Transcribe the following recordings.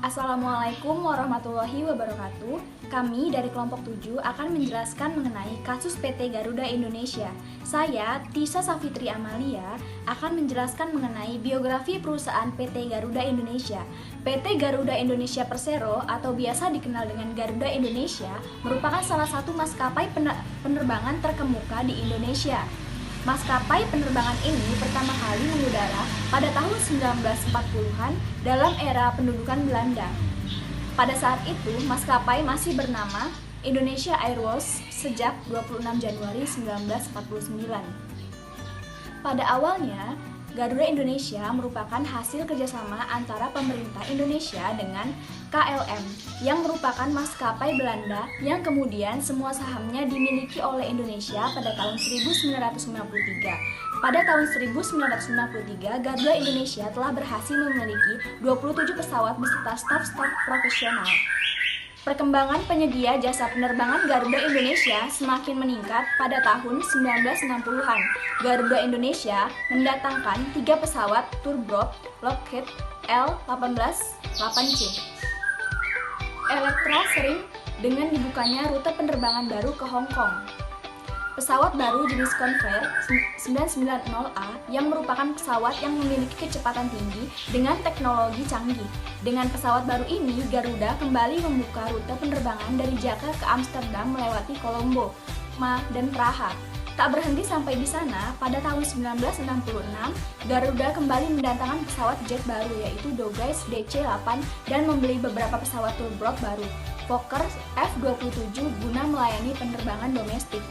Assalamualaikum warahmatullahi wabarakatuh. Kami dari kelompok 7 akan menjelaskan mengenai kasus PT Garuda Indonesia. Saya, Tisa Safitri Amalia, akan menjelaskan mengenai biografi perusahaan PT Garuda Indonesia. PT Garuda Indonesia Persero atau biasa dikenal dengan Garuda Indonesia merupakan salah satu maskapai penerbangan terkemuka di Indonesia. Maskapai penerbangan ini pertama kali mengudara pada tahun 1940-an dalam era pendudukan Belanda. Pada saat itu, maskapai masih bernama Indonesia Airways sejak 26 Januari 1949. Pada awalnya, Garuda Indonesia merupakan hasil kerjasama antara pemerintah Indonesia dengan KLM yang merupakan maskapai Belanda yang kemudian semua sahamnya dimiliki oleh Indonesia pada tahun 1953. Pada tahun 1953, Garuda Indonesia telah berhasil memiliki 27 pesawat beserta staf-staf profesional. Perkembangan penyedia jasa penerbangan Garuda Indonesia semakin meningkat pada tahun 1960-an. Garuda Indonesia mendatangkan 3 pesawat turboprop Lockheed L-18-8C. Electra sering dengan dibukanya rute penerbangan baru ke Hong Kong. Pesawat baru jenis Convair 990A yang merupakan pesawat yang memiliki kecepatan tinggi dengan teknologi canggih. Dengan pesawat baru ini, Garuda kembali membuka rute penerbangan dari Jakarta ke Amsterdam melewati Kolombo, dan Praha. Tak berhenti sampai di sana, pada tahun 1966, Garuda kembali mendatangkan pesawat jet baru yaitu Douglas DC-8 dan membeli beberapa pesawat turboprop baru, Fokker F-27 guna melayani penerbangan domestik.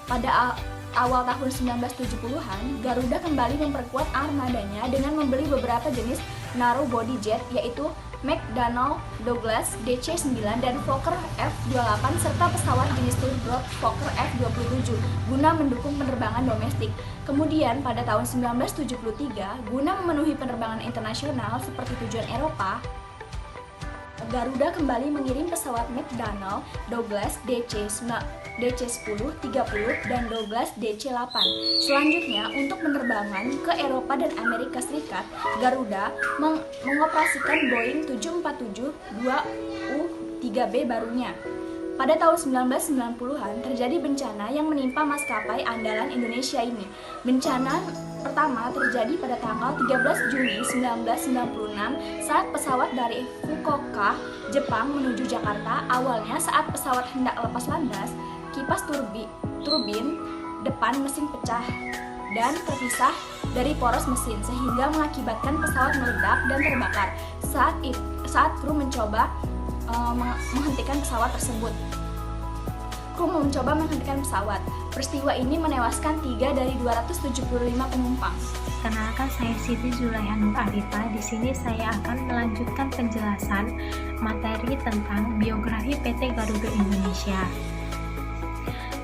Pada awal tahun 1970-an, Garuda kembali memperkuat armadanya dengan membeli beberapa jenis narrow body jet yaitu McDonnell Douglas DC-9 dan Fokker F-28 serta pesawat jenis turboprop Fokker F-27 guna mendukung penerbangan domestik. Kemudian pada tahun 1973, guna memenuhi penerbangan internasional seperti tujuan Eropa, Garuda kembali mengirim pesawat McDonnell Douglas DC-10, DC-30, dan Douglas DC-8. Selanjutnya, untuk penerbangan ke Eropa dan Amerika Serikat, Garuda mengoperasikan Boeing 747-2U-3B barunya. Pada tahun 1990-an terjadi bencana yang menimpa maskapai andalan Indonesia ini. Bencana pertama terjadi pada tanggal 13 Juli 1996 saat pesawat dari Fukuoka, Jepang menuju Jakarta. Awalnya saat pesawat hendak lepas landas, kipas turbin depan mesin pecah dan terpisah dari poros mesin sehingga mengakibatkan pesawat meledak dan terbakar. Saat kru mencoba menghentikan pesawat tersebut. Peristiwa ini menewaskan 3 dari 275 penumpang. Kenalkan, saya Siti Zulaiha Nur Arifah. Di sini saya akan melanjutkan penjelasan materi tentang biografi PT Garuda Indonesia.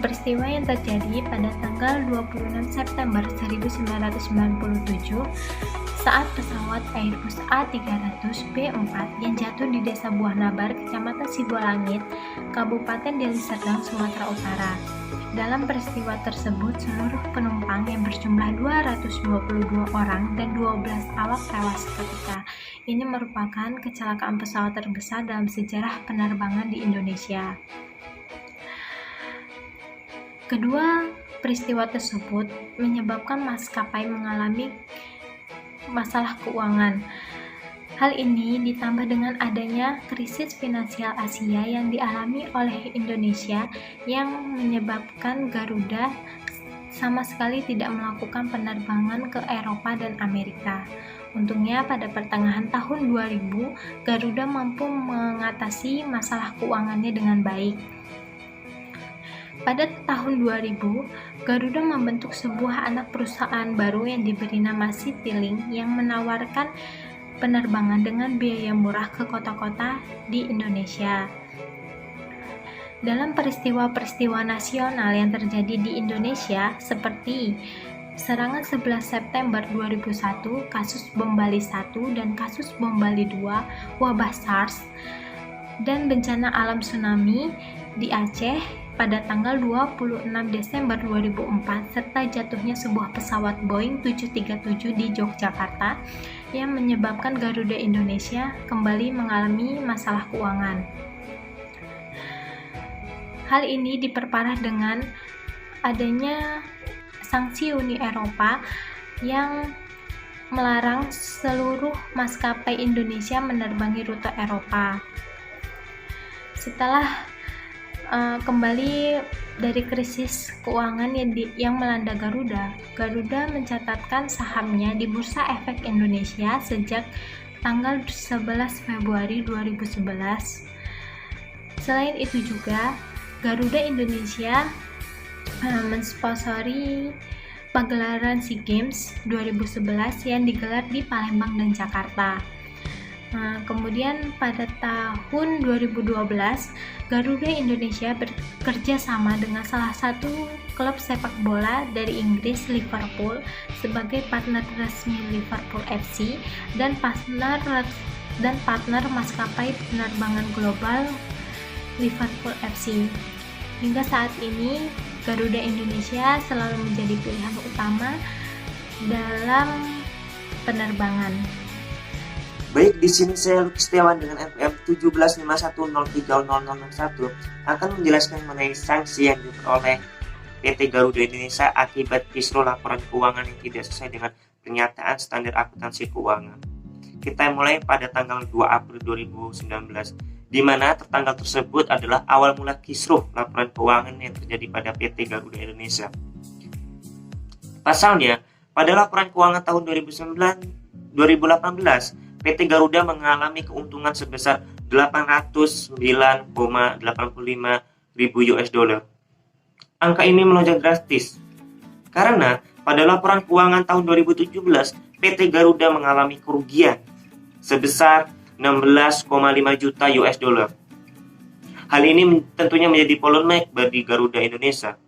Peristiwa yang terjadi pada tanggal 26 September 1997 saat pesawat Airbus A300B4 yang jatuh di Desa Buah Nabar, Kecamatan Sibolangit, Kabupaten Deli Serdang, Sumatera Utara. Dalam peristiwa tersebut, seluruh penumpang yang berjumlah 222 orang dan 12 awak tewas seketika. Ini merupakan kecelakaan pesawat terbesar dalam sejarah penerbangan di Indonesia. Kedua peristiwa tersebut menyebabkan maskapai mengalami masalah keuangan. Hal ini ditambah dengan adanya krisis finansial Asia yang dialami oleh Indonesia yang menyebabkan Garuda sama sekali tidak melakukan penerbangan ke Eropa dan Amerika. Untungnya pada pertengahan tahun 2000, Garuda mampu mengatasi masalah keuangannya dengan baik. Pada tahun 2000, Garuda membentuk sebuah anak perusahaan baru yang diberi nama Citylink yang menawarkan penerbangan dengan biaya murah ke kota-kota di Indonesia. Dalam peristiwa-peristiwa nasional yang terjadi di Indonesia seperti serangan 11 September 2001, kasus bom Bali 1 dan kasus bom Bali 2, wabah SARS, dan bencana alam tsunami di Aceh pada tanggal 26 Desember 2004 serta jatuhnya sebuah pesawat Boeing 737 di Yogyakarta yang menyebabkan Garuda Indonesia kembali mengalami masalah keuangan. Hal ini diperparah dengan adanya sanksi Uni Eropa yang melarang seluruh maskapai Indonesia menerbangi rute Eropa. Setelah kembali dari krisis keuangan yang melanda Garuda mencatatkan sahamnya di Bursa Efek Indonesia sejak tanggal 11 Februari 2011. Selain itu juga, Garuda Indonesia mensponsori pagelaran SEA Games 2011 yang digelar di Palembang dan Jakarta. Kemudian pada tahun 2012, Garuda Indonesia bekerja sama dengan salah satu klub sepak bola dari Inggris, Liverpool, sebagai partner resmi Liverpool FC dan partner maskapai penerbangan global Liverpool FC. Hingga saat ini, Garuda Indonesia selalu menjadi pilihan utama dalam penerbangan. Baik, di sini saya Lucky Setiawan dengan FM 1751030001 akan menjelaskan mengenai sanksi yang diperoleh PT Garuda Indonesia akibat kisruh laporan keuangan yang tidak sesuai dengan pernyataan standar akuntansi keuangan. Kita mulai pada tanggal 2 April 2019, di mana tanggal tersebut adalah awal mula kisruh laporan keuangan yang terjadi pada PT Garuda Indonesia. Pasalnya, pada laporan keuangan tahun 2018, PT Garuda mengalami keuntungan sebesar 809,85 ribu US dollar. Angka ini melonjak drastis karena pada laporan keuangan tahun 2017, PT Garuda mengalami kerugian sebesar 16,5 juta US dollar. Hal ini tentunya menjadi polemik bagi Garuda Indonesia,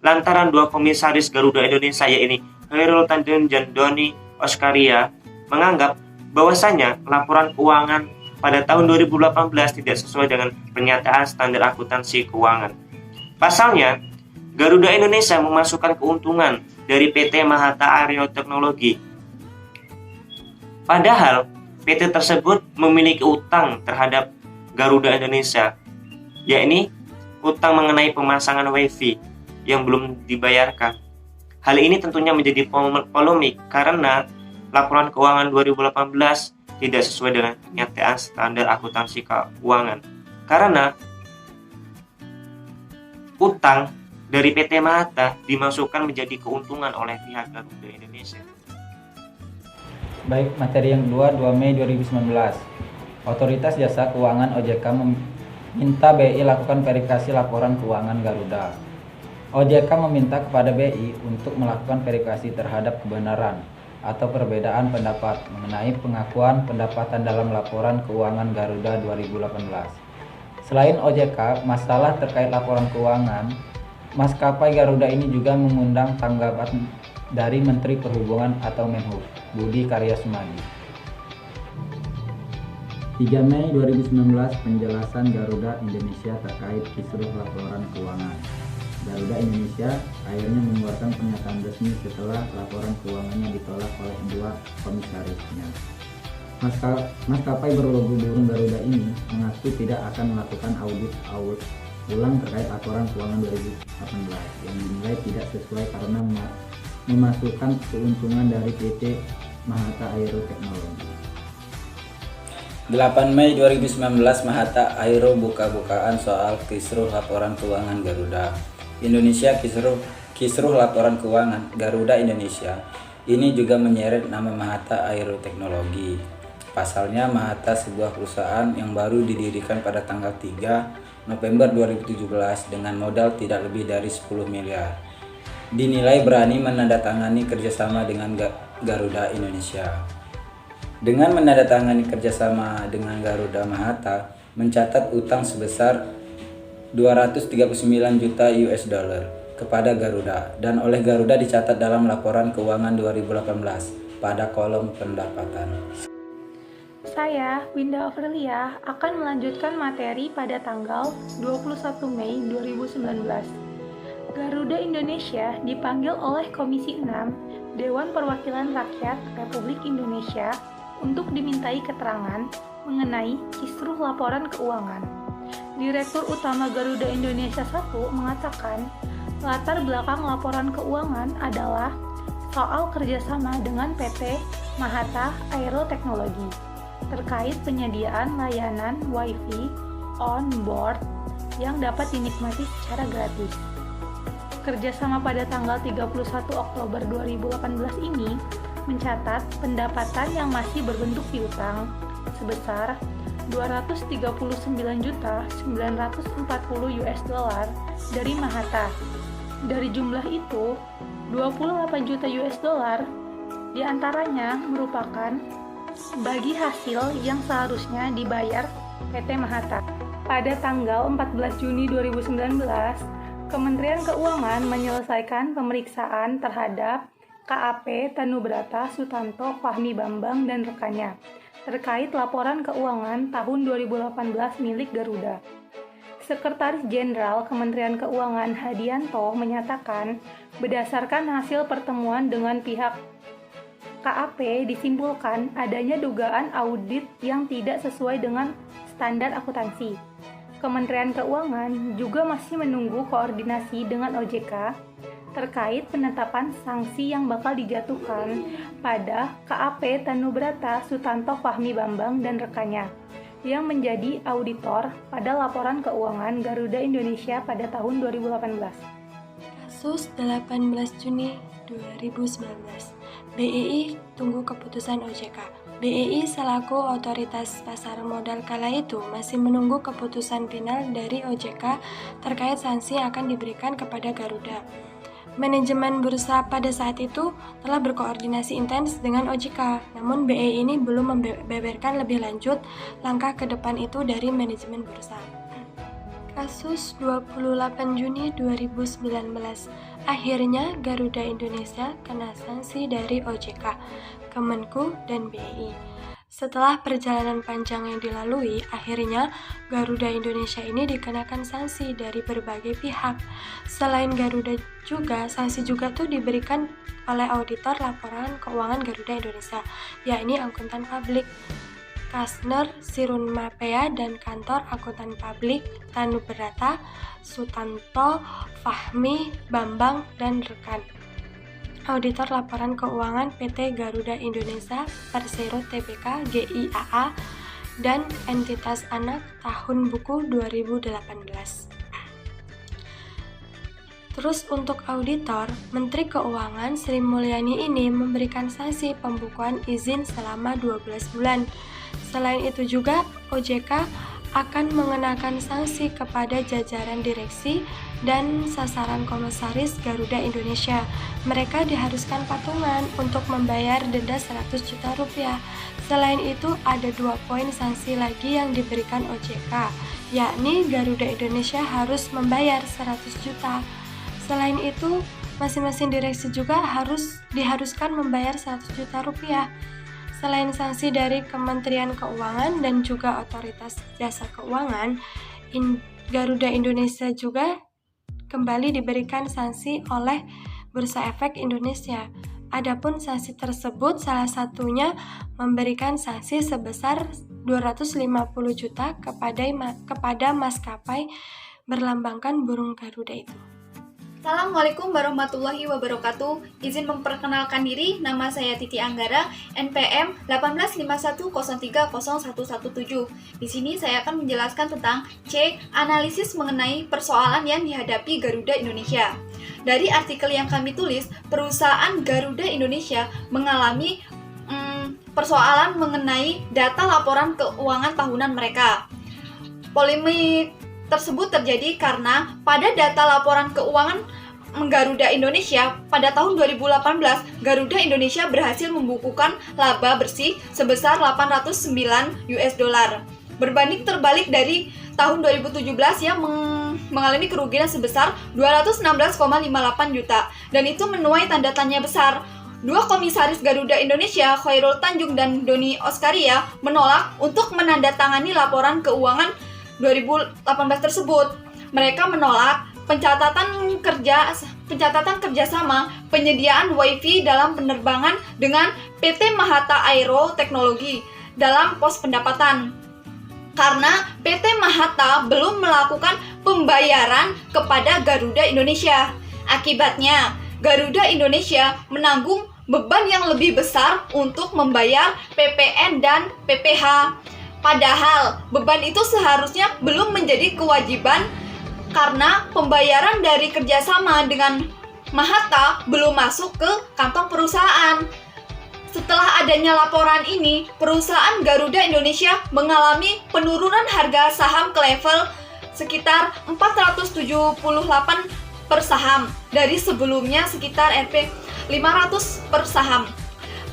lantaran dua komisaris Garuda Indonesia yaitu Hairul Tanjung dan Doni Oskaria menganggap bahwasanya laporan keuangan pada tahun 2018 tidak sesuai dengan pernyataan standar akuntansi keuangan. Pasalnya, Garuda Indonesia memasukkan keuntungan dari PT Mahata Aero Teknologi. Padahal, PT tersebut memiliki utang terhadap Garuda Indonesia, yakni utang mengenai pemasangan WiFi yang belum dibayarkan. Hal ini tentunya menjadi polemik karena laporan keuangan 2018 tidak sesuai dengan pernyataan standar akuntansi keuangan karena utang dari PT Mahata dimasukkan menjadi keuntungan oleh pihak Garuda Indonesia. Baik, materi yang kedua, 2 Mei 2019. Otoritas Jasa Keuangan OJK meminta BI lakukan verifikasi laporan keuangan Garuda. OJK meminta kepada BI untuk melakukan verifikasi terhadap kebenaran atau perbedaan pendapat mengenai pengakuan pendapatan dalam laporan keuangan Garuda 2018. Selain OJK, masalah terkait laporan keuangan, maskapai Garuda ini juga mengundang tanggapan dari Menteri Perhubungan atau Menhub, Budi Karya Sumadi. 3 Mei 2019, penjelasan Garuda Indonesia terkait kisruh laporan keuangan. Garuda Indonesia akhirnya mengeluarkan pernyataan resmi setelah laporan keuangannya ditolak oleh dua komisarisnya. Maskapai berlogo burung Garuda ini mengaku tidak akan melakukan audit ulang terkait laporan keuangan 2018 yang dinilai tidak sesuai karena memasukkan keuntungan dari PT Mahata Aero Teknologi. 8 Mei 2019, Mahata Aero buka-bukaan soal kisruh laporan keuangan Garuda Indonesia. Kisruh laporan keuangan Garuda Indonesia ini juga menyeret nama Mahata Aero Teknologi. Pasalnya, Mahata sebuah perusahaan yang baru didirikan pada tanggal 3 November 2017 dengan modal tidak lebih dari 10 miliar. Dinilai berani menandatangani kerjasama dengan Garuda Indonesia. Dengan menandatangani kerjasama dengan Garuda, Mahata mencatat utang sebesar 239 juta US dollar kepada Garuda dan oleh Garuda dicatat dalam laporan keuangan 2018 pada kolom pendapatan. Saya, Winda Aurelia, akan melanjutkan materi pada tanggal 21 Mei 2019. Garuda Indonesia dipanggil oleh Komisi 6 Dewan Perwakilan Rakyat Republik Indonesia untuk dimintai keterangan mengenai kisruh laporan keuangan. Direktur Utama Garuda Indonesia 1 mengatakan, latar belakang laporan keuangan adalah soal kerjasama dengan PT Mahata Aero Teknologi terkait penyediaan layanan Wi-Fi on board yang dapat dinikmati secara gratis. Kerjasama pada tanggal 31 Oktober 2018 ini mencatat pendapatan yang masih berbentuk piutang sebesar $239.940 dari Mahata. Dari jumlah itu, $28 juta diantaranya merupakan bagi hasil yang seharusnya dibayar PT Mahata. Pada tanggal 14 Juni 2019, Kementerian Keuangan menyelesaikan pemeriksaan terhadap KAP Tanubrata Sutanto Fahmi Bambang dan rekannya terkait laporan keuangan tahun 2018 milik Garuda. Sekretaris Jenderal Kementerian Keuangan Hadianto menyatakan, berdasarkan hasil pertemuan dengan pihak KAP disimpulkan adanya dugaan audit yang tidak sesuai dengan standar akuntansi. Kementerian Keuangan juga masih menunggu koordinasi dengan OJK terkait penetapan sanksi yang bakal dijatuhkan pada KAP Tanubrata Sutanto Fahmi Bambang dan rekannya yang menjadi auditor pada laporan keuangan Garuda Indonesia pada tahun 2018. Kasus 18 Juni 2019. BEI tunggu keputusan OJK. BEI selaku otoritas pasar modal kala itu masih menunggu keputusan final dari OJK terkait sanksi yang akan diberikan kepada Garuda. Manajemen bursa pada saat itu telah berkoordinasi intens dengan OJK, namun BEI ini belum membeberkan lebih lanjut langkah ke depan itu dari manajemen bursa. Kasus 28 Juni 2019. Akhirnya Garuda Indonesia kena sanksi dari OJK, Kemenku, dan BEI. Setelah perjalanan panjang yang dilalui, akhirnya Garuda Indonesia ini dikenakan sanksi dari berbagai pihak. Selain Garuda juga, sanksi juga tuh diberikan oleh auditor laporan keuangan Garuda Indonesia, yakni akuntan publik Kasner Sirunmapea dan kantor akuntan publik Tanubrata Sutanto Fahmi Bambang dan rekan. Auditor laporan keuangan PT Garuda Indonesia Persero Tbk GIAA dan entitas anak tahun buku 2018. Terus untuk auditor, Menteri Keuangan Sri Mulyani ini memberikan sanksi pembukuan izin selama 12 bulan. Selain itu juga OJK akan mengenakan sanksi kepada jajaran direksi dan sasaran komisaris Garuda Indonesia. Mereka diharuskan patungan untuk membayar denda 100 juta rupiah. Selain itu ada 2 poin sanksi lagi yang diberikan OJK, yakni Garuda Indonesia harus membayar 100 juta. Selain itu, masing-masing direksi juga diharuskan membayar 100 juta rupiah. Selain sanksi dari Kementerian Keuangan dan juga Otoritas Jasa Keuangan, Garuda Indonesia juga kembali diberikan sanksi oleh Bursa Efek Indonesia. Adapun sanksi tersebut salah satunya memberikan sanksi sebesar 250 juta kepada maskapai berlambangkan burung Garuda itu. Assalamualaikum warahmatullahi wabarakatuh. Izin memperkenalkan diri, nama saya Titi Anggara, NPM 185103017. Di sini saya akan menjelaskan tentang C. Analisis mengenai persoalan yang dihadapi Garuda Indonesia. Dari artikel yang kami tulis, perusahaan Garuda Indonesia mengalami persoalan mengenai data laporan keuangan tahunan mereka. Polemik tersebut terjadi karena pada data laporan keuangan Garuda Indonesia pada tahun 2018, Garuda Indonesia berhasil membukukan laba bersih sebesar $809 berbanding terbalik dari tahun 2017 yang mengalami kerugian sebesar 216,58 juta dan itu menuai tanda tanya besar. Dua komisaris Garuda Indonesia, Khairul Tanjung dan Doni Oskaria, menolak untuk menandatangani laporan keuangan 2018 tersebut. Mereka menolak pencatatan kerjasama penyediaan WiFi dalam penerbangan dengan PT Mahata Aero Teknologi dalam pos pendapatan. Karena PT Mahata belum melakukan pembayaran kepada Garuda Indonesia. Akibatnya, Garuda Indonesia menanggung beban yang lebih besar untuk membayar PPN dan PPH. Padahal, beban itu seharusnya belum menjadi kewajiban karena pembayaran dari kerjasama dengan Mahata belum masuk ke kantong perusahaan. Setelah adanya laporan ini, perusahaan Garuda Indonesia mengalami penurunan harga saham ke level sekitar 478 per saham dari sebelumnya sekitar Rp 500 per saham.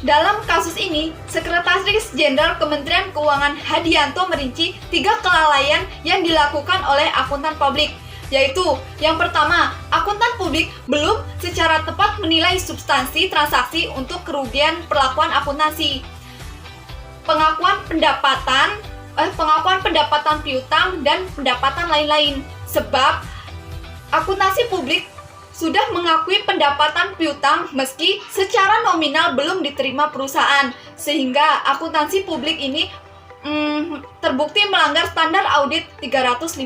Dalam kasus ini, Sekretaris Jenderal Kementerian Keuangan Hadianto merinci 3 kelalaian yang dilakukan oleh akuntan publik, yaitu yang pertama, akuntan publik belum secara tepat menilai substansi transaksi untuk kerugian perlakuan akuntansi, pengakuan pendapatan piutang dan pendapatan lain-lain. Sebab akuntansi publik sudah mengakui pendapatan piutang meski secara nominal belum diterima perusahaan, sehingga akuntansi publik ini terbukti melanggar standar audit 315.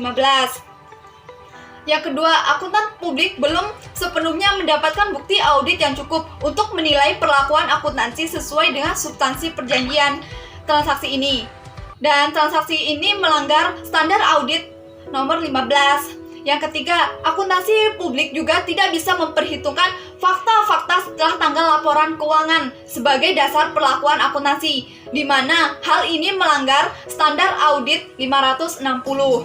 Yang kedua, akuntan publik belum sepenuhnya mendapatkan bukti audit yang cukup untuk menilai perlakuan akuntansi sesuai dengan substansi perjanjian transaksi ini. Dan transaksi ini melanggar standar audit nomor 15. Yang ketiga, akuntansi publik juga tidak bisa memperhitungkan fakta-fakta setelah tanggal laporan keuangan sebagai dasar perlakuan akuntansi, di mana hal ini melanggar standar audit 560.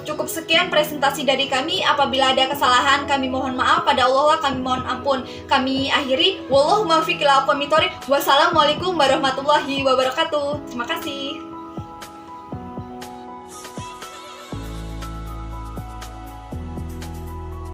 Cukup sekian presentasi dari kami. Apabila ada kesalahan, kami mohon maaf. Pada Allah kami mohon ampun. Kami akhiri. Wallahu muwaffiq ila aqwamit thoriq. Wassalamualaikum warahmatullahi wabarakatuh. Terima kasih.